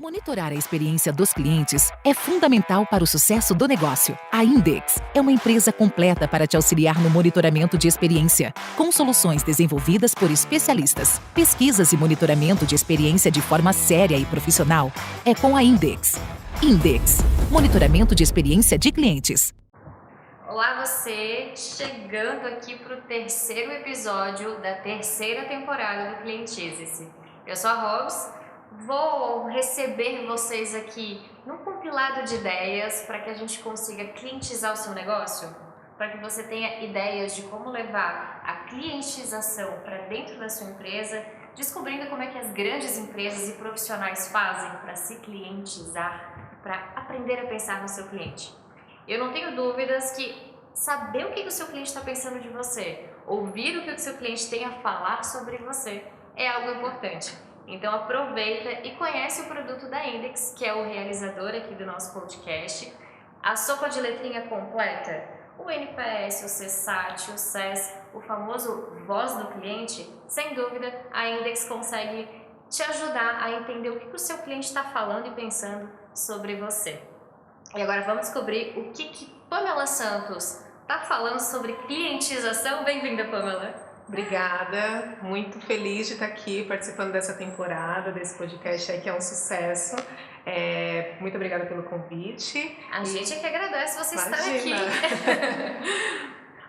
Monitorar a experiência dos clientes é fundamental para o sucesso do negócio. A Index é uma empresa completa para te auxiliar no monitoramento de experiência, com soluções desenvolvidas por especialistas. Pesquisas e monitoramento de experiência de forma séria e profissional é com a Index. Index, monitoramento de experiência de clientes. Olá você, chegando aqui para o terceiro episódio da terceira temporada do Clientize-se. Eu sou a Robs, vou receber vocês aqui num compilado de ideias para que a gente consiga clientizar o seu negócio, para que você tenha ideias de como levar a clientização para dentro da sua empresa, descobrindo como é que as grandes empresas e profissionais fazem para se clientizar, para aprender a pensar no seu cliente. Eu não tenho dúvidas que saber o que o seu cliente está pensando de você, ouvir o que o seu cliente tem a falar sobre você, é algo importante. Então aproveita e conhece o produto da Index, que é o realizador aqui do nosso podcast. A sopa de letrinha completa, o NPS, o CSAT, o CES, o famoso voz do cliente, sem dúvida a Index consegue te ajudar a entender o que o seu cliente está falando e pensando sobre você. E agora vamos descobrir o que Pamela Santos está falando sobre clientização. Bem-vinda, Pamela. Obrigada, muito feliz de estar aqui participando dessa temporada, desse podcast aí que é um sucesso. Muito obrigada pelo convite. A gente é que agradece você estar Imagina. aqui.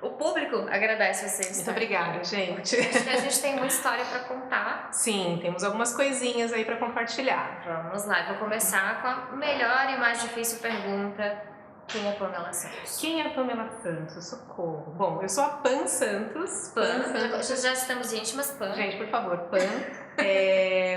O público agradece você estar Muito obrigada, aqui. gente. Acho que a gente tem muita história para contar. Sim, temos algumas coisinhas aí para compartilhar. Vamos lá, eu vou começar com a melhor e mais difícil pergunta. Quem é Pamela Santos? Quem é a Pamela Santos? Socorro. Bom, eu sou a Pan Santos. Já estamos íntimas, Pan. Gente, por favor, Pan.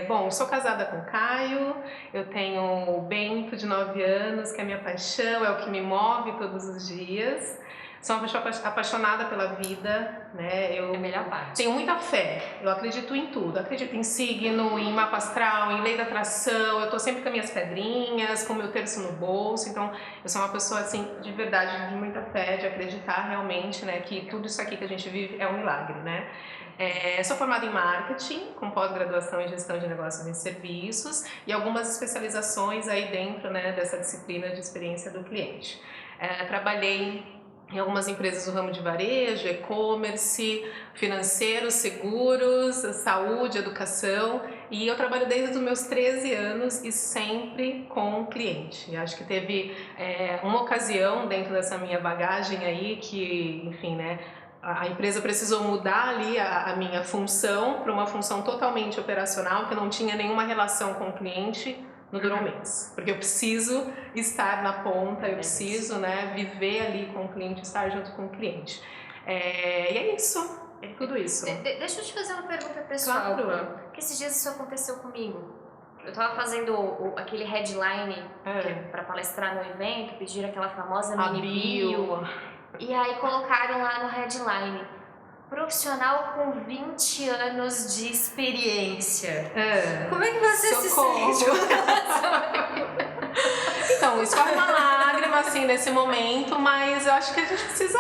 Bom, eu sou casada com o Caio, eu tenho o Bento de 9 anos, que é a minha paixão, é o que me move todos os dias. Sou uma pessoa apaixonada pela vida, né? É a melhor parte. Tenho muita fé, eu acredito em tudo. Acredito em signo, em mapa astral, em lei da atração. Eu tô sempre com as minhas pedrinhas, com o meu terço no bolso. Então, eu sou uma pessoa, assim, de verdade, de muita fé, de acreditar realmente, né, que tudo isso aqui que a gente vive é um milagre, né? Sou formada em marketing, com pós-graduação em gestão de negócios e serviços e algumas especializações aí dentro, né, dessa disciplina de experiência do cliente. Trabalhei em algumas empresas do ramo de varejo, e-commerce, financeiro, seguros, saúde, educação, e eu trabalho desde os meus 13 anos e sempre com cliente. E acho que teve uma ocasião dentro dessa minha bagagem aí que, enfim, né, a empresa precisou mudar ali a minha função para uma função totalmente operacional, que não tinha nenhuma relação com o cliente. Não durou um mês, porque eu preciso estar na ponta, eu preciso, né, viver ali com o cliente, estar junto com o cliente. E é isso, é tudo isso. Deixa eu te fazer uma pergunta pessoal, Claro. porque esses dias isso aconteceu comigo. Eu tava fazendo aquele headline para palestrar no evento, pediram aquela famosa mini bio, e aí colocaram lá no headline: profissional com 20 anos de experiência. Como é que você se sente? Então, isso foi uma lágrima, assim, nesse momento, mas eu acho que a gente precisa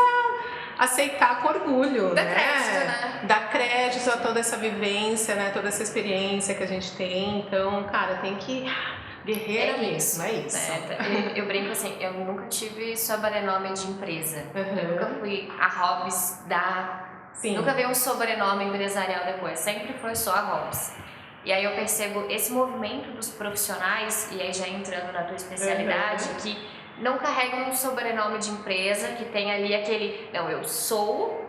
aceitar com orgulho, Dá crédito, né? Dar crédito a toda essa vivência, né? Toda essa experiência que a gente tem. Então, cara, tem que... Guerreira mesmo, é isso. Eu brinco assim, eu nunca tive sobrenome de empresa. Eu nunca fui a Robs da... Sim. Nunca veio um sobrenome empresarial depois, sempre foi só a Robs. E aí eu percebo esse movimento dos profissionais, e aí já entrando na tua especialidade, que não carregam um sobrenome de empresa, que tem ali aquele... Não, eu sou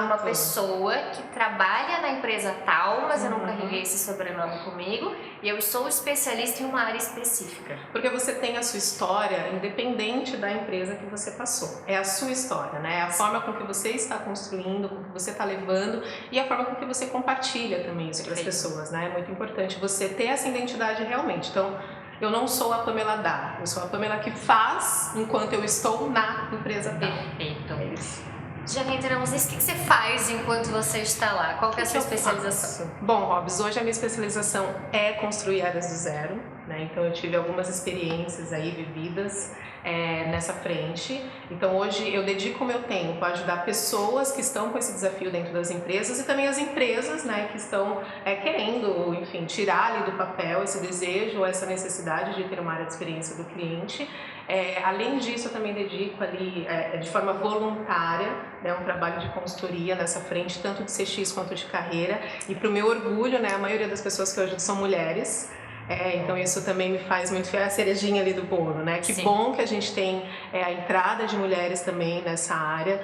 uma pessoa que trabalha na empresa tal, mas eu não carreguei esse sobrenome comigo, e eu sou especialista em uma área específica. Porque você tem a sua história independente da empresa que você passou. É a sua história, né? É a forma com que você está construindo, com que você está levando e a forma com que você compartilha também isso para as pessoas, né? É muito importante você ter essa identidade realmente. Então, eu não sou a Pamela eu sou a Pamela que faz enquanto eu estou na empresa. Perfeito. É isso. Já que entramos nisso, o que você faz enquanto você está lá? Qual que é a sua especialização? Bom, Robs, hoje a minha especialização é construir áreas do zero, né? Então eu tive algumas experiências aí vividas nessa frente. Então hoje eu dedico o meu tempo a ajudar pessoas que estão com esse desafio dentro das empresas e também as empresas, né, que estão querendo, enfim, tirar ali do papel esse desejo, essa necessidade de ter uma área de experiência do cliente. Além disso, eu também dedico ali de forma voluntária, né, um trabalho de consultoria nessa frente, tanto de CX quanto de carreira. E para o meu orgulho, né, a maioria das pessoas que eu ajudo são mulheres. Então isso também me faz muito feliz, a cerejinha ali do bolo, né? Que bom que a gente tem a entrada de mulheres também nessa área.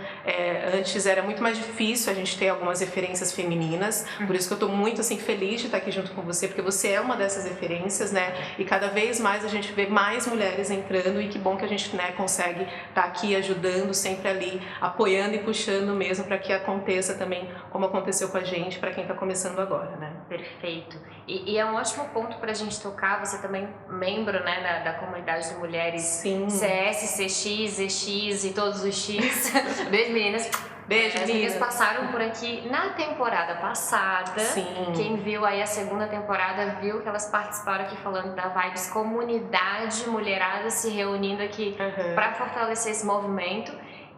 Antes era muito mais difícil a gente ter algumas referências femininas, por isso que eu estou muito assim feliz de estar aqui junto com você, porque você é uma dessas referências, né? E cada vez mais a gente vê mais mulheres entrando e que bom que a gente, né, consegue estar aqui ajudando, sempre ali apoiando e puxando mesmo para que aconteça também como aconteceu com a gente, para quem está começando agora, né? Perfeito. E é um ótimo ponto para a gente tocar. Você também membro, né, da comunidade de mulheres. Sim. CS, CX, EX e todos os X. Beijo, meninas. Beijo, as meninas passaram por aqui na temporada passada. Sim. Quem viu aí a segunda temporada viu que elas participaram aqui falando da Vibes Comunidade Mulherada se reunindo aqui para fortalecer esse movimento.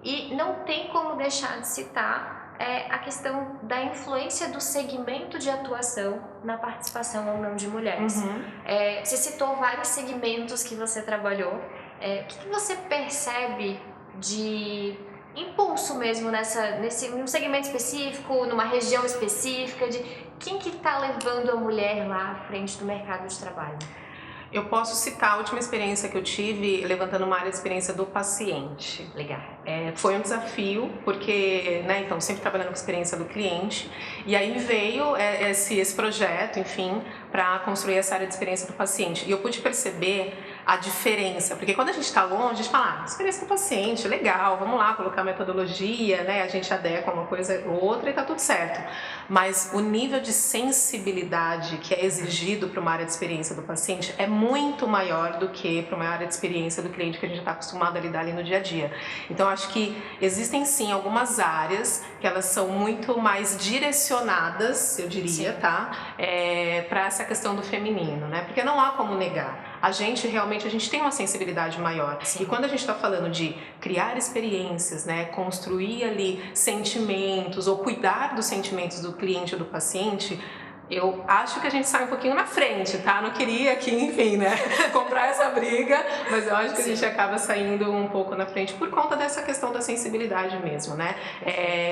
E não tem como deixar de citar a questão da influência do segmento de atuação na participação ou não de mulheres. Você citou vários segmentos que você trabalhou. O que você percebe de impulso mesmo num segmento específico, numa região específica, de quem que está levando a mulher lá à frente do mercado de trabalho? Eu posso citar a última experiência que eu tive levantando uma área de experiência do paciente. Legal. Foi um desafio, porque, né, então, sempre trabalhando com experiência do cliente, e aí veio esse projeto, enfim, para construir essa área de experiência do paciente. E eu pude perceber a diferença, porque quando a gente está longe, a gente fala, experiência do paciente, legal, vamos lá, colocar metodologia, né, a gente adequa uma coisa ou outra e tá tudo certo. Mas o nível de sensibilidade que é exigido para uma área de experiência do paciente é muito maior do que para uma área de experiência do cliente que a gente está acostumado a lidar ali no dia a dia. Então, acho que existem sim algumas áreas que elas são muito mais direcionadas, eu diria, tá? Para essa questão do feminino, né? Porque não há como negar. A gente tem uma sensibilidade maior. Sim. E quando a gente está falando de criar experiências, né, construir ali sentimentos ou cuidar dos sentimentos do cliente ou do paciente, eu acho que a gente sai um pouquinho na frente, tá? Não queria aqui, enfim, né, comprar essa briga, mas eu acho que a gente acaba saindo um pouco na frente por conta dessa questão da sensibilidade mesmo, né?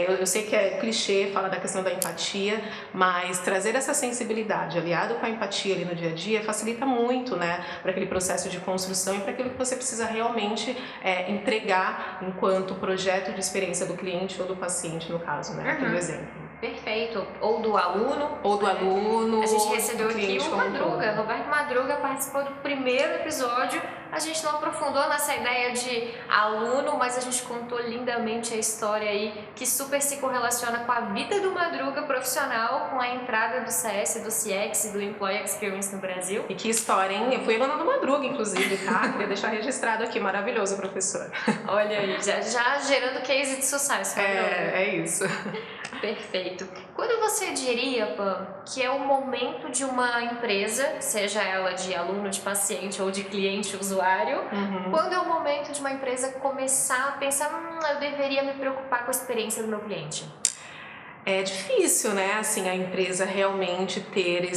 Eu sei que é clichê falar da questão da empatia, mas trazer essa sensibilidade aliado com a empatia ali no dia a dia facilita muito, né, para aquele processo de construção e para aquilo que você precisa realmente entregar enquanto projeto de experiência do cliente ou do paciente, no caso, né, aqui no exemplo. Perfeito. Ou do aluno. Ou do aluno. A gente recebeu aqui o Madruga. todo. Roberto Madruga participou do primeiro episódio. A gente não aprofundou nessa ideia de aluno, mas a gente contou lindamente a história aí, que super se correlaciona com a vida do Madruga profissional, com a entrada do CS, do CX, do Employee Experience no Brasil. E que história, hein? Eu fui aluna do Madruga, inclusive, tá? Queria deixar registrado aqui. Maravilhoso, professor. Olha aí, já gerando case de sucesso. É isso. Perfeito. Quando você diria, Pam, que é o momento de uma empresa, seja ela de aluno, de paciente ou de cliente, usuário, quando é o momento de uma empresa começar a pensar, eu deveria me preocupar com a experiência do meu cliente? É difícil, né, assim, a empresa realmente ter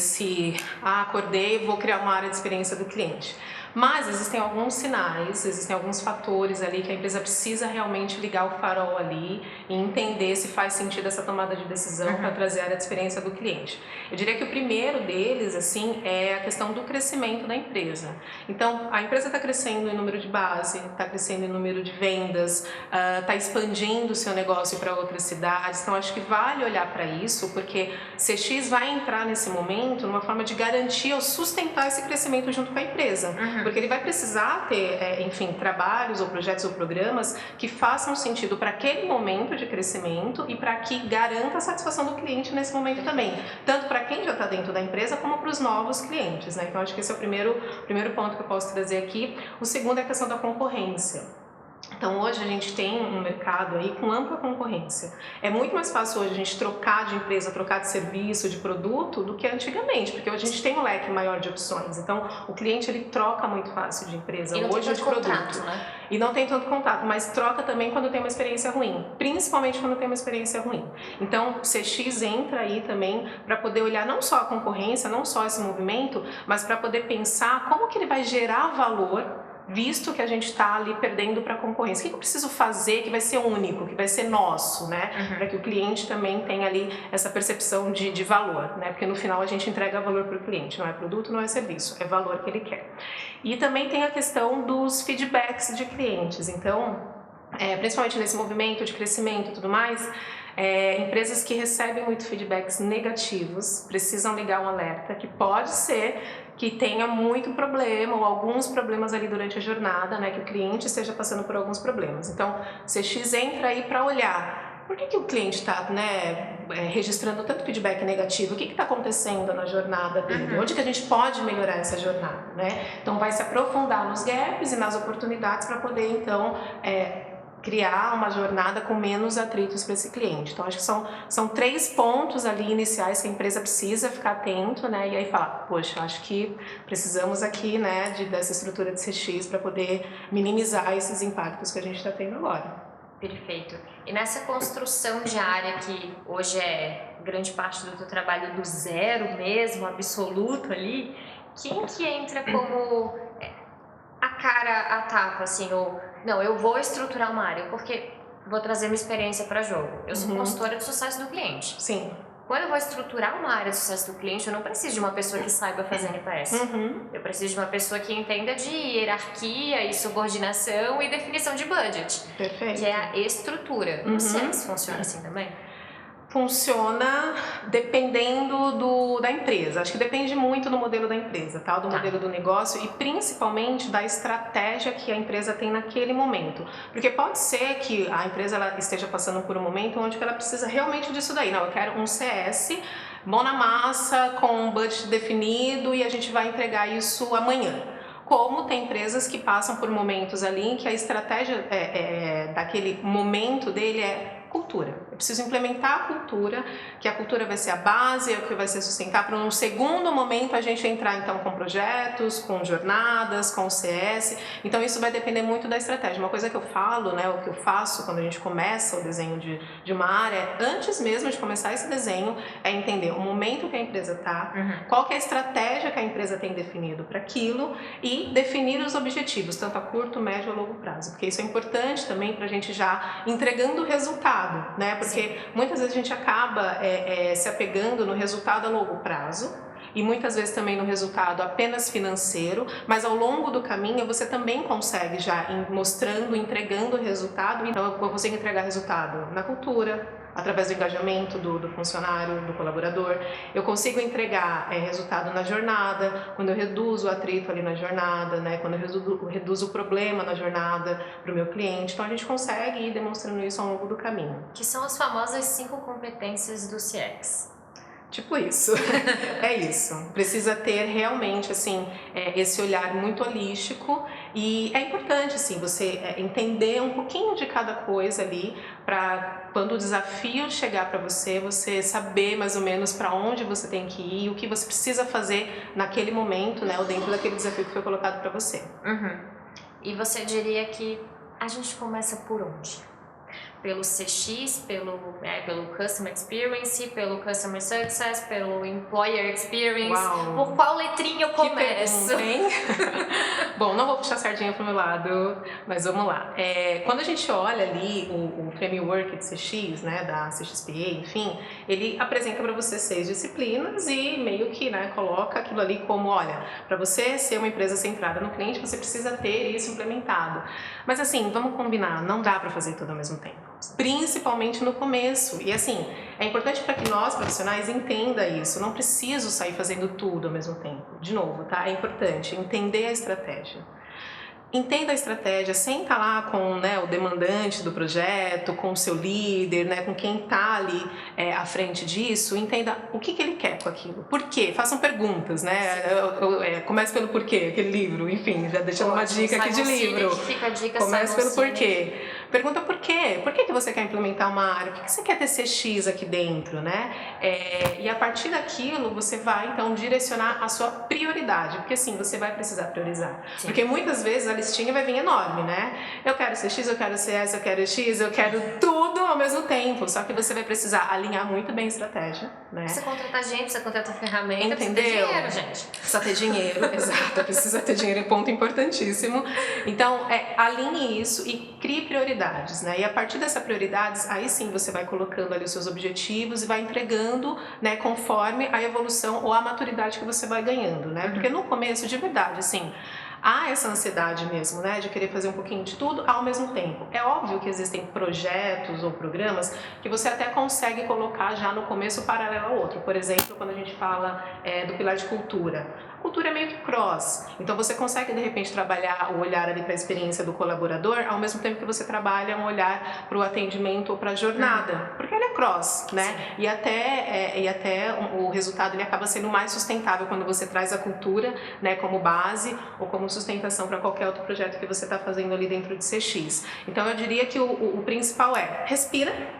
acordei e vou criar uma área de experiência do cliente. Mas existem alguns sinais, existem alguns fatores ali que a empresa precisa realmente ligar o farol ali e entender se faz sentido essa tomada de decisão para trazer a área de experiência do cliente. Eu diria que o primeiro deles, assim, é a questão do crescimento da empresa. Então, a empresa está crescendo em número de base, está crescendo em número de vendas, está expandindo o seu negócio para outras cidades. Então, acho que vale olhar para isso, porque CX vai entrar nesse momento numa forma de garantir ou sustentar esse crescimento junto com a empresa. Porque ele vai precisar ter, enfim, trabalhos ou projetos ou programas que façam sentido para aquele momento de crescimento e para que garanta a satisfação do cliente nesse momento também. Tanto para quem já está dentro da empresa, como para os novos clientes, né? Então, acho que esse é o primeiro ponto que eu posso trazer aqui. O segundo é a questão da concorrência. Então hoje a gente tem um mercado aí com ampla concorrência. É muito mais fácil hoje a gente trocar de empresa, trocar de serviço, de produto, do que antigamente, porque hoje a gente tem um leque maior de opções. Então o cliente ele troca muito fácil de empresa, e não hoje tem de tanto produto. contato, né? E não tem tanto contato, mas troca também quando tem uma experiência ruim, principalmente quando tem uma experiência ruim. Então o CX entra aí também para poder olhar não só a concorrência, não só esse movimento, mas para poder pensar como que ele vai gerar valor, visto que a gente está ali perdendo para a concorrência. O que eu preciso fazer que vai ser único, que vai ser nosso, né? Para que o cliente também tenha ali essa percepção de valor, né? Porque no final a gente entrega valor para o cliente, não é produto, não é serviço, é valor que ele quer. E também tem a questão dos feedbacks de clientes. Então, principalmente nesse movimento de crescimento e tudo mais, empresas que recebem muito feedbacks negativos precisam ligar um alerta que pode ser que tenha muito problema ou alguns problemas ali durante a jornada, né, que o cliente esteja passando por alguns problemas. Então, o CX entra aí para olhar por que o cliente está, né, registrando tanto feedback negativo, o que está acontecendo na jornada dele, onde que a gente pode melhorar essa jornada, né? Então vai se aprofundar nos gaps e nas oportunidades para poder então criar uma jornada com menos atritos para esse cliente. Então, acho que são 3 pontos ali iniciais que a empresa precisa ficar atento, né? E aí falar, poxa, acho que precisamos aqui, né, dessa estrutura de CX para poder minimizar esses impactos que a gente está tendo agora. Perfeito. E nessa construção de área que hoje é grande parte do teu trabalho do zero mesmo, absoluto ali, quem que entra como a cara a tapa, assim, ou não, eu vou estruturar uma área, porque vou trazer minha experiência para jogo. Eu sou consultora de sucesso do cliente. Sim. Quando eu vou estruturar uma área de sucesso do cliente, eu não preciso de uma pessoa que saiba fazer NPS. Eu preciso de uma pessoa que entenda de hierarquia e subordinação e definição de budget. Perfeito. Que é a estrutura. No CX funciona assim também? Funciona dependendo da empresa. Acho que depende muito do modelo da empresa, tá? Do modelo do negócio e principalmente da estratégia que a empresa tem naquele momento. Porque pode ser que a empresa ela esteja passando por um momento onde ela precisa realmente disso daí. Não, eu quero um CS mão na massa, com um budget definido e a gente vai entregar isso amanhã. Como tem empresas que passam por momentos ali em que a estratégia daquele momento dele é cultura. Eu preciso implementar a cultura, que a cultura vai ser a base, é o que vai ser sustentar para um segundo momento a gente entrar então com projetos, com jornadas, com o CS. Então isso vai depender muito da estratégia. Uma coisa que eu falo, né, o que eu faço quando a gente começa o desenho de uma área, antes mesmo de começar esse desenho, é entender o momento que a empresa está, qual que é a estratégia que a empresa tem definido para aquilo e definir os objetivos, tanto a curto, médio ou longo prazo, porque isso é importante também para a gente já entregando o resultado, né? Porque muitas vezes a gente acaba se apegando no resultado a longo prazo e muitas vezes também no resultado apenas financeiro, mas ao longo do caminho você também consegue já ir mostrando, entregando o resultado. Então eu consigo entregar resultado na cultura, através do engajamento do funcionário, do colaborador. Eu consigo entregar resultado na jornada, quando eu reduzo o atrito ali na jornada, né? Quando eu reduzo o problema na jornada para o meu cliente. Então a gente consegue ir demonstrando isso ao longo do caminho. Que são as famosas 5 competências do CX. Tipo isso, é isso. Precisa ter realmente assim esse olhar muito holístico e é importante assim você entender um pouquinho de cada coisa ali para quando o desafio chegar para você, você saber mais ou menos para onde você tem que ir, o que você precisa fazer naquele momento, né, ou dentro daquele desafio que foi colocado para você. E você diria que a gente começa por onde? Pelo CX, pelo Customer Experience, pelo Customer Success, pelo Employer Experience. Uau. Por qual letrinha eu começo? Que pergunta, hein? Bom, não vou puxar a sardinha pro meu lado, mas vamos lá. Quando a gente olha ali o framework de CX, né, da CXPA, enfim, ele apresenta para você 6 disciplinas e meio que, né, coloca aquilo ali como, olha, para você ser uma empresa centrada no cliente, você precisa ter isso implementado. Mas assim, vamos combinar, não dá para fazer tudo ao mesmo tempo. Principalmente no começo. E assim, é importante para que nós profissionais entenda isso. Eu não preciso sair fazendo tudo ao mesmo tempo. De novo, tá? É importante entender a estratégia. Entenda a estratégia, senta lá com, né, o demandante do projeto, com o seu líder, né, com quem está ali à frente disso, entenda o que ele quer com aquilo. Por quê? Façam perguntas, né? Comece pelo porquê, aquele livro, enfim, já deixando uma dica aqui de livro. Fica a dica, comece pelo porquê. Pergunta por quê. Por que você quer implementar uma área? Por que você quer ter CX aqui dentro, né? E a partir daquilo, você vai, então, direcionar a sua prioridade. Porque, assim, você vai precisar priorizar. Sim. Porque muitas vezes a listinha vai vir enorme, né? Eu quero CX, eu quero CS, eu quero X, eu quero tudo ao mesmo tempo. Só que você vai precisar alinhar muito bem a estratégia, né? Precisa contratar gente, precisa contratar ferramenta, entendeu? Precisa ter dinheiro, gente. Precisa ter dinheiro, exato. Precisa ter dinheiro, ponto importantíssimo. Então, alinhe isso e crie prioridades. Né? E a partir dessas prioridades, aí sim você vai colocando ali os seus objetivos e vai entregando, né, conforme a evolução ou a maturidade que você vai ganhando, né? Porque no começo, de verdade, assim, há essa ansiedade mesmo, né, de querer fazer um pouquinho de tudo ao mesmo tempo. É óbvio que existem projetos ou programas que você até consegue colocar já no começo paralelo ao outro. Por exemplo, quando a gente fala do pilar de cultura. Cultura é meio que cross, então você consegue de repente trabalhar o olhar ali para a experiência do colaborador ao mesmo tempo que você trabalha um olhar para o atendimento ou para a jornada, porque ele é cross, né? E até o resultado ele acaba sendo mais sustentável quando você traz a cultura, né, como base ou como sustentação para qualquer outro projeto que você está fazendo ali dentro de CX. Então eu diria que o principal é respira.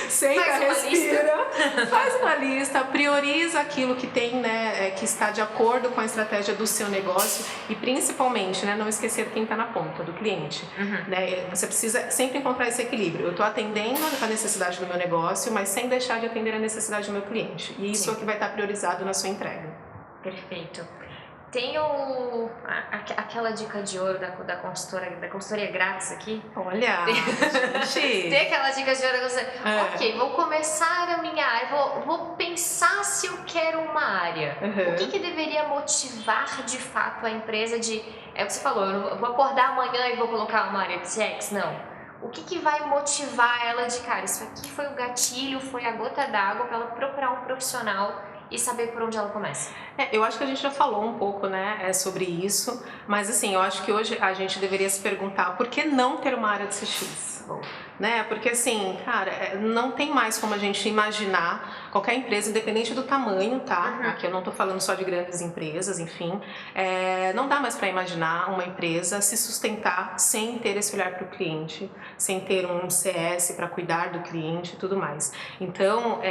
Senta, respira, faz uma lista, prioriza aquilo que tem, né, que está de acordo com a estratégia do seu negócio e principalmente, né, não esquecer quem está na ponta, do cliente. Né? Você precisa sempre encontrar esse equilíbrio. Eu estou atendendo a necessidade do meu negócio, mas sem deixar de atender a necessidade do meu cliente. E isso é o que vai estar priorizado na sua entrega. Perfeito. Tem aquela dica de ouro da consultoria grátis aqui? Olha, gente. Tem aquela dica de ouro que você... Ok, vou começar a minha área, vou pensar se eu quero uma área. O que deveria motivar de fato a empresa de... É o que você falou, eu não vou acordar amanhã e vou colocar uma área de CX, não. O que vai motivar ela de cara? Isso aqui foi o gatilho, foi a gota d'água para ela procurar um profissional e saber por onde ela começa. Eu acho que a gente já falou um pouco, né, sobre isso, mas assim, eu acho que hoje a gente deveria se perguntar por que não ter uma área de CX? Né? Porque assim, cara, não tem mais como a gente imaginar qualquer empresa, independente do tamanho, tá? Aqui eu não tô falando só de grandes empresas, enfim. Não dá mais para imaginar uma empresa se sustentar sem ter esse olhar para o cliente, sem ter um CS para cuidar do cliente e tudo mais. Então,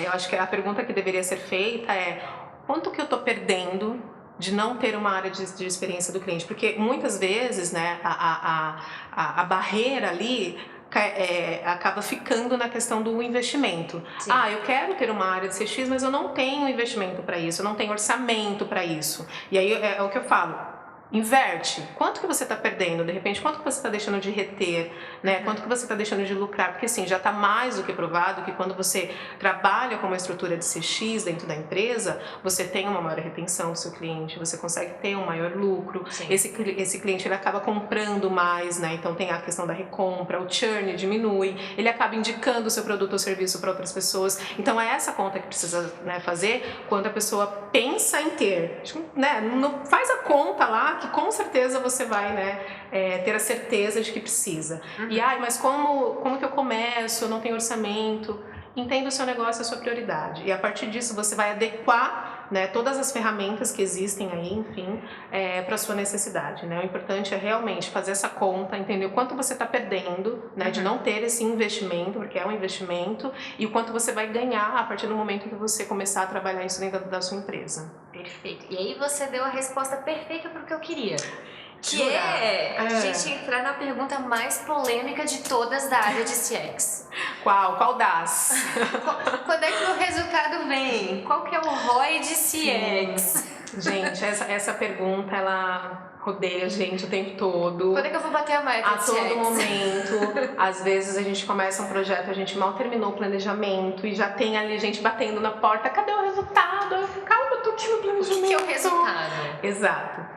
eu acho que a pergunta que deveria ser feita é: quanto que eu tô perdendo de não ter uma área de experiência do cliente? Porque muitas vezes, né, a barreira ali acaba ficando na questão do investimento. Sim. Eu quero ter uma área de CX, mas eu não tenho investimento para isso, eu não tenho orçamento para isso. E aí é o que eu falo. Inverte. Quanto que você está perdendo? De repente, quanto que você está deixando de reter? Né? Quanto que você está deixando de lucrar? Porque assim, já está mais do que provado que quando você trabalha com uma estrutura de CX dentro da empresa, você tem uma maior retenção do seu cliente, você consegue ter um maior lucro. Esse cliente ele acaba comprando mais, né? Então tem a questão da recompra, o churn diminui, ele acaba indicando o seu produto ou serviço para outras pessoas. Então é essa conta que precisa, né, fazer quando a pessoa pensa em ter. Né? Não faz a conta lá que com certeza você vai, né, ter a certeza de que precisa. E mas como que eu começo? Eu não tenho orçamento. Entenda o seu negócio, a sua prioridade. E a partir disso você vai adequar, né, todas as ferramentas que existem aí, enfim, para a sua necessidade. Né? O importante é realmente fazer essa conta, entender o quanto você está perdendo, né, de não ter esse investimento, porque é um investimento, e o quanto você vai ganhar a partir do momento que você começar a trabalhar isso dentro da sua empresa. Perfeito. E aí você deu a resposta perfeita para o que eu queria. Que é a gente entrar na pergunta mais polêmica de todas da área de CX. Qual das? Quando é que o resultado vem? Qual que é o ROI de CX? Gente, essa pergunta, ela rodeia a gente o tempo todo. Quando é que eu vou bater a meta de CX? A todo momento. Às vezes a gente começa um projeto, a gente mal terminou o planejamento e já tem ali gente batendo na porta. Cadê o resultado? Calma, eu tô aqui no planejamento. O que é o resultado? Exato.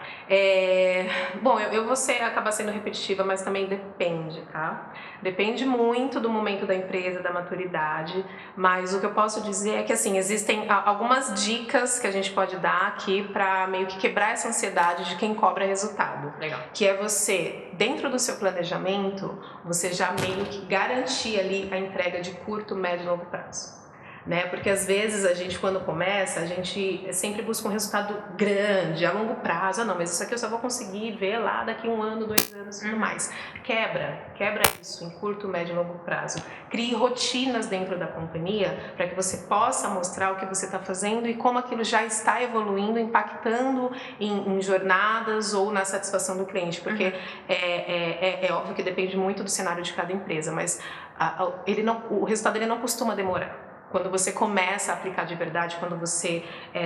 Bom, eu vou acabar sendo repetitiva, mas também depende, tá? Depende muito do momento da empresa, da maturidade, mas o que eu posso dizer é que, assim, existem algumas dicas que a gente pode dar aqui para meio que quebrar essa ansiedade de quem cobra resultado. Legal. Que é você, dentro do seu planejamento, você já meio que garantir ali a entrega de curto, médio e longo prazo. Né? Porque às vezes a gente, quando começa, a gente sempre busca um resultado grande, a longo prazo. Não, mas isso aqui eu só vou conseguir ver lá daqui 1 ano, 2 anos e tudo mais. Quebra isso em curto, médio e longo prazo. Crie rotinas dentro da companhia para que você possa mostrar o que você está fazendo e como aquilo já está evoluindo, impactando em jornadas ou na satisfação do cliente. Porque é óbvio que depende muito do cenário de cada empresa, mas o resultado ele não costuma demorar. Quando você começa a aplicar de verdade, quando você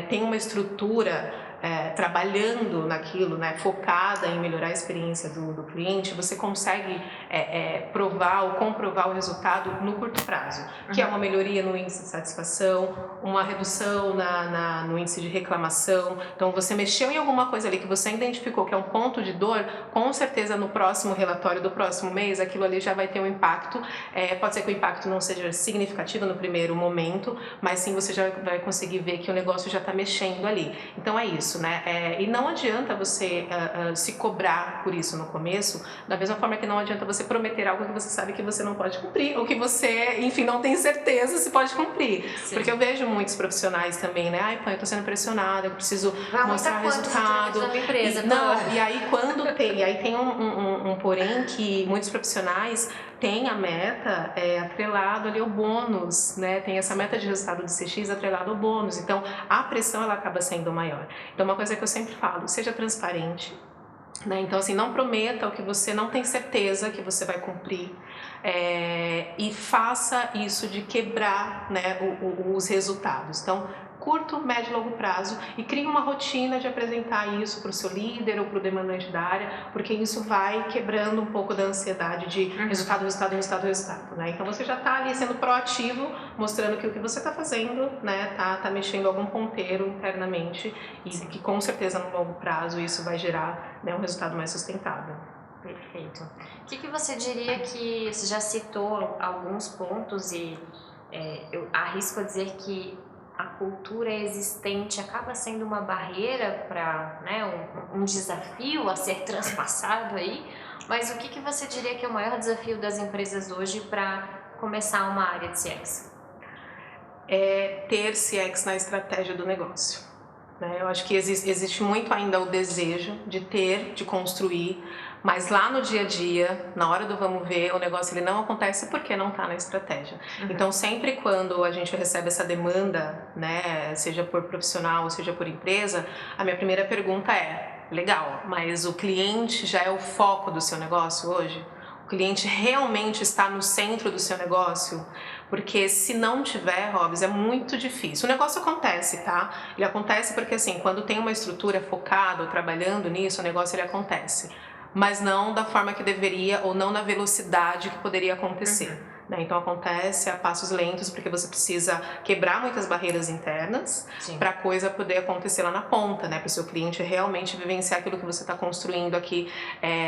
tem uma estrutura trabalhando naquilo, né, focada em melhorar a experiência do cliente, você consegue provar ou comprovar o resultado no curto prazo, que é uma melhoria no índice de satisfação, uma redução no índice de reclamação. Então, você mexeu em alguma coisa ali que você identificou que é um ponto de dor, com certeza no próximo relatório do próximo mês, aquilo ali já vai ter um impacto. Pode ser que o impacto não seja significativo no primeiro momento, mas sim você já vai conseguir ver que o negócio já está mexendo ali. Então é isso, né? E não adianta você se cobrar por isso no começo, da mesma forma que não adianta você prometer algo que você sabe que você não pode cumprir, ou que você, enfim, não tem certeza se pode cumprir. Sim. Porque eu vejo muitos profissionais também, né? Ai, pô, eu tô sendo pressionada, eu preciso mostrar resultado. E aí quando tem um porém que muitos profissionais tem a meta atrelado ali ao bônus, né? Tem essa meta de resultado de CX atrelado ao bônus. Então, a pressão ela acaba sendo maior. Então, uma coisa que eu sempre falo, seja transparente, né? Então, assim, não prometa o que você não tem certeza que você vai cumprir. E faça isso de quebrar, né, os resultados. Então, curto, médio e longo prazo, e crie uma rotina de apresentar isso para o seu líder ou para o demandante da área, porque isso vai quebrando um pouco da ansiedade de resultado, né? Então você já está ali sendo proativo, mostrando que o que você está fazendo, né, tá mexendo algum ponteiro internamente e que com certeza no longo prazo isso vai gerar, né, um resultado mais sustentável. Perfeito. O que você diria que você já citou alguns pontos e eu arrisco a dizer que a cultura existente acaba sendo uma barreira para, né, um desafio a ser transpassado aí, mas o que você diria que é o maior desafio das empresas hoje para começar uma área de CX? Ter CX na estratégia do negócio. Eu acho que existe muito ainda o desejo de construir, mas lá no dia a dia, na hora do vamos ver, o negócio ele não acontece porque não está na estratégia. Então, sempre quando a gente recebe essa demanda, né, seja por profissional ou seja por empresa, a minha primeira pergunta é, legal, mas o cliente já é o foco do seu negócio hoje? O cliente realmente está no centro do seu negócio? Porque se não tiver, Robs, é muito difícil. O negócio acontece, tá? Ele acontece porque, assim, quando tem uma estrutura focada ou trabalhando nisso, o negócio ele acontece. Mas não da forma que deveria ou não na velocidade que poderia acontecer. Né? Então acontece a passos lentos porque você precisa quebrar muitas barreiras internas para a coisa poder acontecer lá na ponta, né? Para o seu cliente realmente vivenciar aquilo que você está construindo aqui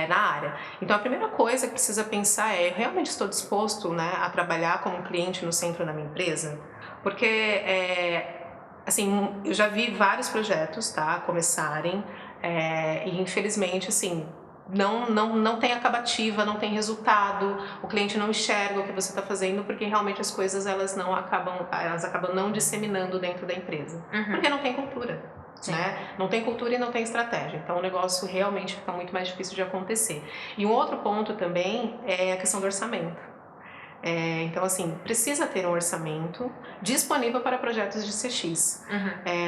na área. Então a primeira coisa que precisa pensar é, eu realmente estou disposto, né, a trabalhar como cliente no centro da minha empresa? Porque assim, eu já vi vários projetos, tá, começarem e infelizmente assim não tem acabativa, não tem resultado, o cliente não enxerga o que você está fazendo porque realmente as coisas elas acabam não disseminando dentro da empresa, porque não tem cultura, né? Não tem cultura e não tem estratégia, então o negócio realmente fica muito mais difícil de acontecer. E um outro ponto também é a questão do orçamento. Então, assim, precisa ter um orçamento disponível para projetos de CX.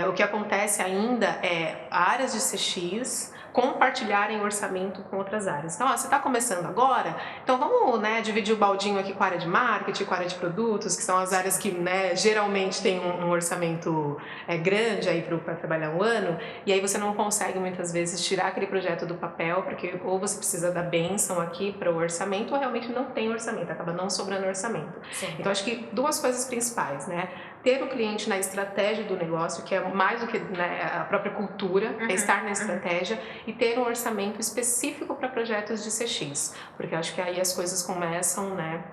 O que acontece ainda é áreas de CX compartilharem orçamento com outras áreas. Então, você está começando agora, então vamos, né, dividir o baldinho aqui com a área de marketing, com a área de produtos, que são as áreas que, né, geralmente tem um orçamento grande aí para trabalhar um ano, e aí você não consegue muitas vezes tirar aquele projeto do papel, porque ou você precisa da bênção aqui para o orçamento, ou realmente não tem orçamento, acaba não sobrando orçamento. Então, acho que duas coisas principais, né? ter o cliente na estratégia do negócio, que é mais do que, né, a própria cultura, é estar na estratégia e ter um orçamento específico para projetos de CX, porque eu acho que aí as coisas começam, né,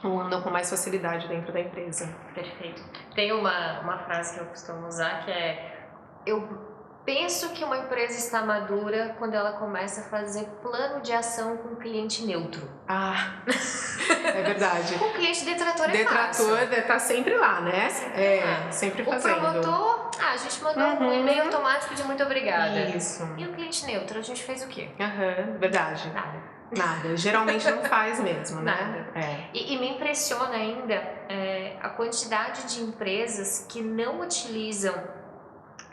andam com mais facilidade dentro da empresa. Perfeito. Tem uma frase que eu costumo usar que é: eu penso que uma empresa está madura quando ela começa a fazer plano de ação com cliente neutro. Ah, é verdade. Com cliente detrator é fácil. Detrator tá sempre lá, né? Sempre fazendo. O promotor, a gente mandou um e-mail automático de muito obrigada. Isso. E o cliente neutro, a gente fez o quê? Verdade. Nada. Geralmente não faz mesmo, né? Nada. E me impressiona ainda a quantidade de empresas que não utilizam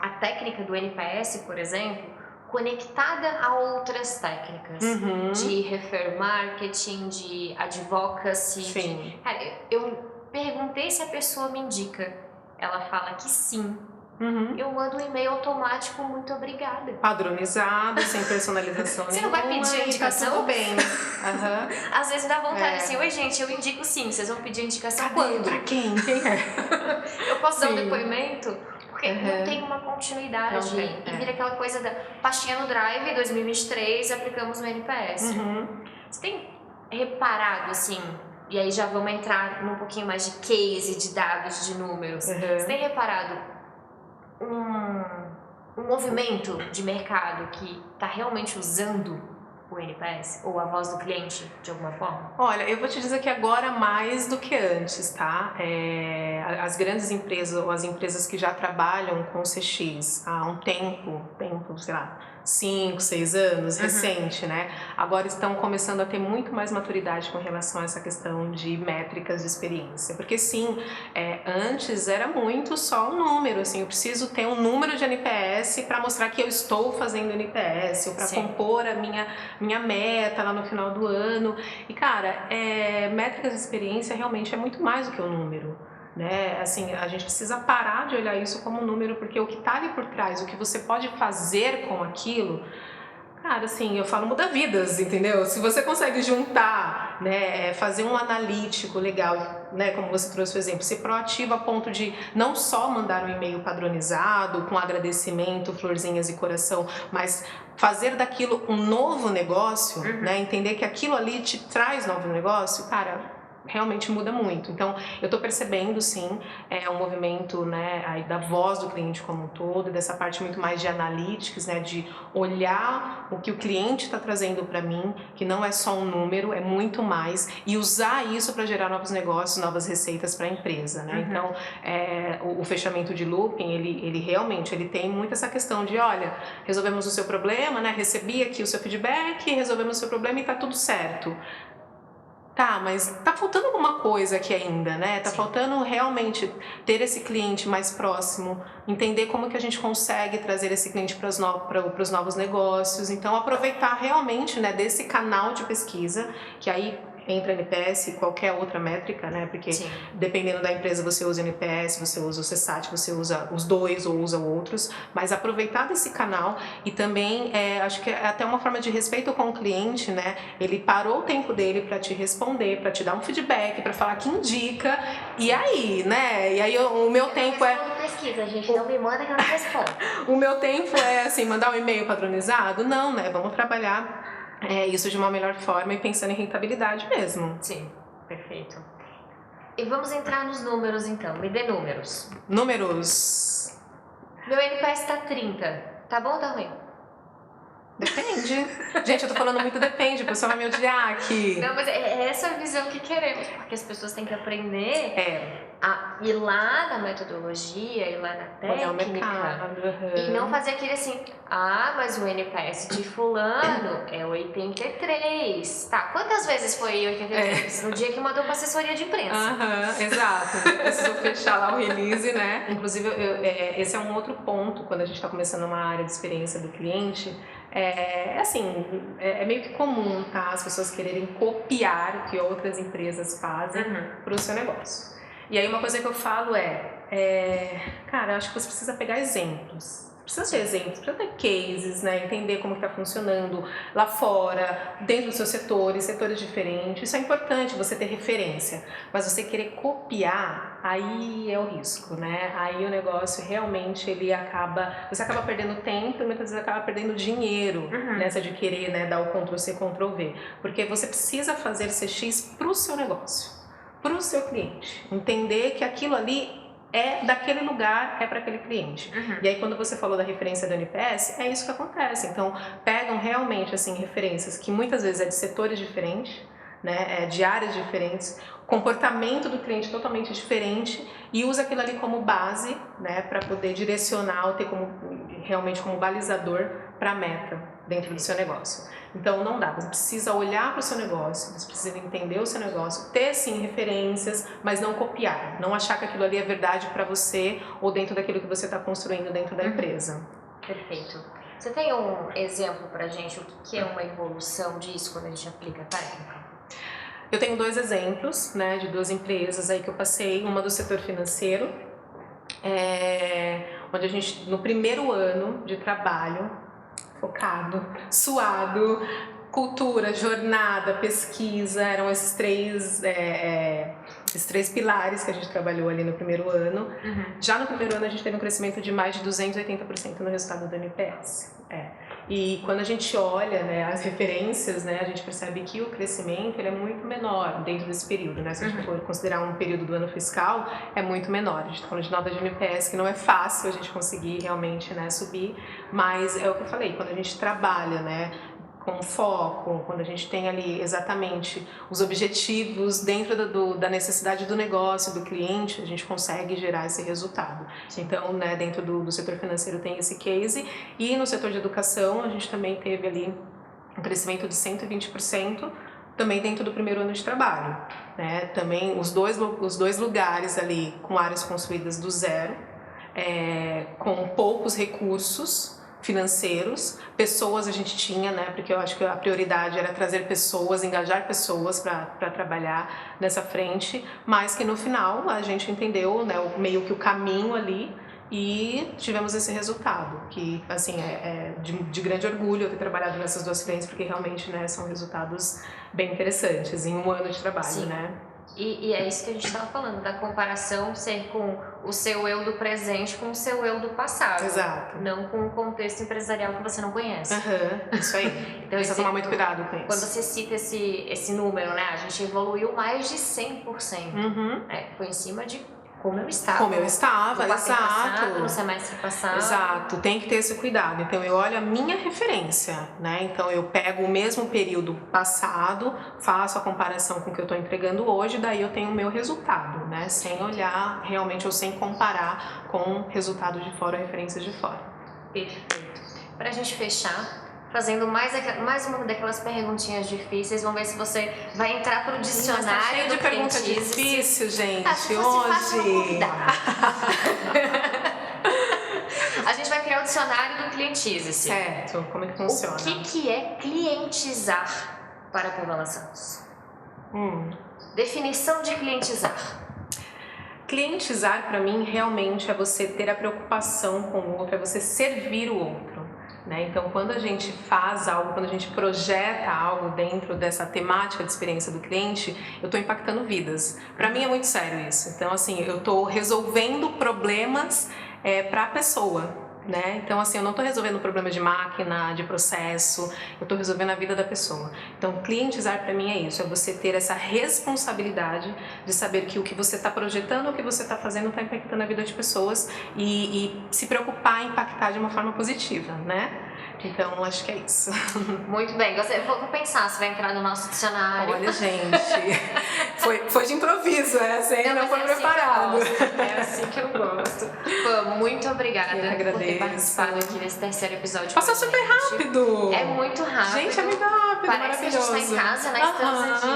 a técnica do NPS, por exemplo, conectada a outras técnicas de refer marketing, de advocacy. Sim. Cara, eu perguntei se a pessoa me indica. Ela fala que sim. Eu mando um e-mail automático, muito obrigada. Padronizado, sem personalização Você não vai pedir a indicação? Tá tudo bem. Às vezes dá vontade assim: oi gente, eu indico sim, vocês vão pedir a indicação quando? Pra quem? Quem é? Eu posso dar um depoimento? Porque não tem uma continuidade. E vira aquela coisa da pastinha no Drive, 2023, aplicamos no NPS. Você tem reparado, assim, e aí já vamos entrar num pouquinho mais de case, de dados, de números. Você tem reparado um movimento de mercado que está realmente usando o NPS ou a voz do cliente de alguma forma? Olha, eu vou te dizer que agora mais do que antes, tá? As grandes empresas ou as empresas que já trabalham com CX há um tempo, sei lá, 5, 6 anos, recente, né? Agora estão começando a ter muito mais maturidade com relação a essa questão de métricas de experiência. Porque sim, antes era muito só um número, assim, eu preciso ter um número de NPS para mostrar que eu estou fazendo NPS, ou para compor a minha meta lá no final do ano. E cara, métricas de experiência realmente é muito mais do que um número. Né? Assim, a gente precisa parar de olhar isso como um número, porque o que está ali por trás, o que você pode fazer com aquilo, cara, assim, eu falo, muda vidas, entendeu? Se você consegue juntar, né, fazer um analítico legal, né, como você trouxe o exemplo, ser proativo a ponto de não só mandar um e-mail padronizado, com agradecimento, florzinhas e coração, mas fazer daquilo um novo negócio, né, entender que aquilo ali te traz novo negócio, cara, realmente muda muito. Então, eu estou percebendo, sim, um movimento, né, aí da voz do cliente como um todo, dessa parte muito mais de analytics, né, de olhar o que o cliente está trazendo para mim, que não é só um número, é muito mais, e usar isso para gerar novos negócios, novas receitas para a empresa, né? Então, o fechamento de looping, ele realmente, ele tem muito essa questão de, olha, resolvemos o seu problema, né, recebi aqui o seu feedback, resolvemos o seu problema e está tudo certo. Tá, mas tá faltando alguma coisa aqui ainda, né? Tá faltando realmente ter esse cliente mais próximo, entender como que a gente consegue trazer esse cliente para os novos negócios. Então, aproveitar realmente, né, desse canal de pesquisa, que aí entra NPS e qualquer outra métrica, né? Porque dependendo da empresa você usa NPS, você usa o CSAT, você usa os dois ou usa outros, mas aproveitar desse canal e também acho que é até uma forma de respeito com o cliente, né? Ele parou o tempo dele para te responder, para te dar um feedback, para falar que indica, e aí, né? E aí o meu tempo pesquisa, gente, não me manda que eu não respondo. O meu tempo é assim, mandar um e-mail padronizado? Não, né? Vamos trabalhar isso de uma melhor forma e pensando em rentabilidade mesmo. Sim, perfeito. E vamos entrar nos números então. Me dê números. Números. Meu NPS tá 30. Tá bom ou tá ruim? Depende. Gente, eu tô falando muito depende, o pessoal vai me odiar aqui. Não, mas é essa a visão que queremos, porque as pessoas têm que aprender a ir lá na metodologia, ir lá na técnica e não fazer aquele assim, mas o NPS de fulano é 83. Tá, quantas vezes foi 83? No dia que mandou pra assessoria de imprensa. Exato. Precisou fechar lá o release, né? Inclusive, esse é um outro ponto quando a gente tá começando uma área de experiência do cliente. É meio que comum, tá? As pessoas quererem copiar o que outras empresas fazem para o seu negócio. E aí uma coisa que eu falo cara, acho que você precisa pegar exemplos. Precisa ter exemplos, precisa ter cases, né? Entender como está funcionando lá fora, dentro dos seus setores diferentes. Isso é importante, você ter referência. Mas você querer copiar, aí é o risco, né? Aí o negócio realmente você acaba perdendo tempo e muitas vezes acaba perdendo dinheiro nessa de querer, né, dar o Ctrl+C, Ctrl+V. Porque você precisa fazer CX para o seu negócio, para o seu cliente. Entender que aquilo ali é daquele lugar, é para aquele cliente. E aí quando você falou da referência da NPS, é isso que acontece. Então pegam realmente assim referências que muitas vezes é de setores diferentes, né, de áreas diferentes, comportamento do cliente totalmente diferente e usa aquilo ali como base, né, para poder direcionar ou ter realmente como balizador para a meta dentro do seu negócio. Então não dá, você precisa olhar para o seu negócio, você precisa entender o seu negócio, ter sim referências, mas não copiar, não achar que aquilo ali é verdade para você ou dentro daquilo que você está construindo dentro da empresa. Perfeito. Você tem um exemplo para a gente, o que é uma evolução disso quando a gente aplica a técnica? Eu tenho 2 exemplos, né, de 2 empresas aí que eu passei, uma do setor financeiro, onde a gente, no primeiro ano de trabalho, focado, suado, cultura, jornada, pesquisa, eram esses 3 pilares que a gente trabalhou ali no primeiro ano. Já no primeiro ano a gente teve um crescimento de mais de 280% no resultado do NPS. E quando a gente olha, né, as referências, né, a gente percebe que o crescimento ele é muito menor dentro desse período, né? Se a gente for considerar um período do ano fiscal, é muito menor. A gente está falando de nota de NPS que não é fácil a gente conseguir realmente, né, subir, mas é o que eu falei, quando a gente trabalha, né, com foco, quando a gente tem ali exatamente os objetivos dentro da necessidade do negócio, do cliente, a gente consegue gerar esse resultado. Então, né, dentro do setor financeiro tem esse case e no setor de educação a gente também teve ali um crescimento de 120%, também dentro do primeiro ano de trabalho, né? Também os dois lugares ali com áreas construídas do zero, com poucos recursos financeiros, pessoas a gente tinha, né, porque eu acho que a prioridade era trazer pessoas, engajar pessoas para trabalhar nessa frente, mas que no final a gente entendeu, né, meio que o caminho ali e tivemos esse resultado, que assim é de grande orgulho eu ter trabalhado nessas 2 frentes, porque realmente, né, são resultados bem interessantes em um ano de trabalho. Sim. Né? E é isso que a gente estava falando, da comparação ser com o seu eu do presente com o seu eu do passado. Exato. Não com o contexto empresarial que você não conhece. Isso aí. Então precisa tomar muito cuidado com isso. Quando você cita esse número, né? A gente evoluiu mais de 100%. Foi em cima de como eu estava. Como eu estava, exato. No semestre passado. Exato, tem que ter esse cuidado. Então eu olho a minha referência, né? Então eu pego o mesmo período passado, faço a comparação com o que eu estou entregando hoje, daí eu tenho o meu resultado, né? Sem olhar realmente ou sem comparar com resultado de fora, referências de fora. Perfeito. Para a gente fechar, fazendo mais uma daquelas perguntinhas difíceis, vamos ver se você vai entrar pro dicionário cheio de pergunta difícil, gente, hoje. A gente vai criar o dicionário do Clientize-se. Certo, como é que funciona? O que é clientizar para a Pamela Santos? Definição de clientizar. Clientizar, para mim, realmente é você ter a preocupação com o outro, é você servir o outro. Né? Então, quando a gente faz algo, quando a gente projeta algo dentro dessa temática de experiência do cliente, eu estou impactando vidas. Para mim é muito sério isso. Então, assim, eu estou resolvendo problemas para a pessoa. Né? Então, assim, eu não estou resolvendo o problema de máquina, de processo, eu estou resolvendo a vida da pessoa. Então, clientizar para mim é isso, é você ter essa responsabilidade de saber que o que você está projetando, o que você está fazendo está impactando a vida de pessoas e se preocupar em impactar de uma forma positiva, né? Então, acho que é isso. Muito bem. Vou pensar se vai entrar no nosso dicionário. Olha, gente, foi de improviso essa, hein? Não foi preparado. É assim que eu gosto. Pô, muito obrigada por ter participado aqui nesse terceiro episódio. Passou super rápido. É muito rápido. Gente, é muito rápido, parece maravilhoso. Que a gente tá em casa, né? Estamos aqui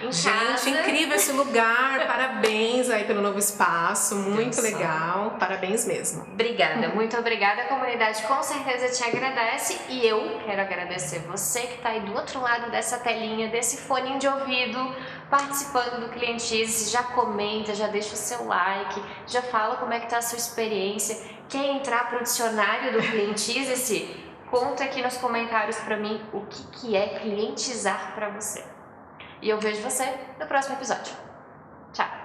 em casa. Gente, incrível esse lugar. Parabéns aí pelo novo espaço. Muito legal. Parabéns mesmo. Obrigada, muito obrigada. A comunidade com certeza te agradece. E eu quero agradecer você que está aí do outro lado dessa telinha, desse foninho de ouvido, participando do Clientize, já comenta, já deixa o seu like, já fala como é que tá a sua experiência. Quer entrar para o dicionário do Clientize? Conta aqui nos comentários para mim o que é clientizar para você. E eu vejo você no próximo episódio. Tchau!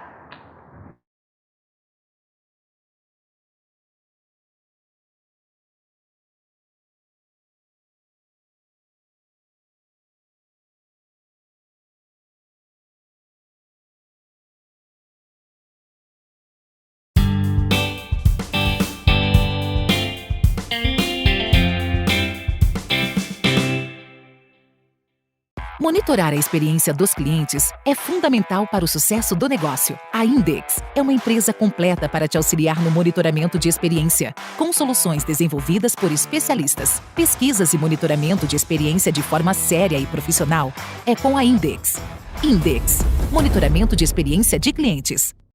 Monitorar a experiência dos clientes é fundamental para o sucesso do negócio. A Index é uma empresa completa para te auxiliar no monitoramento de experiência, com soluções desenvolvidas por especialistas. Pesquisas e monitoramento de experiência de forma séria e profissional é com a Index. Index, monitoramento de experiência de clientes.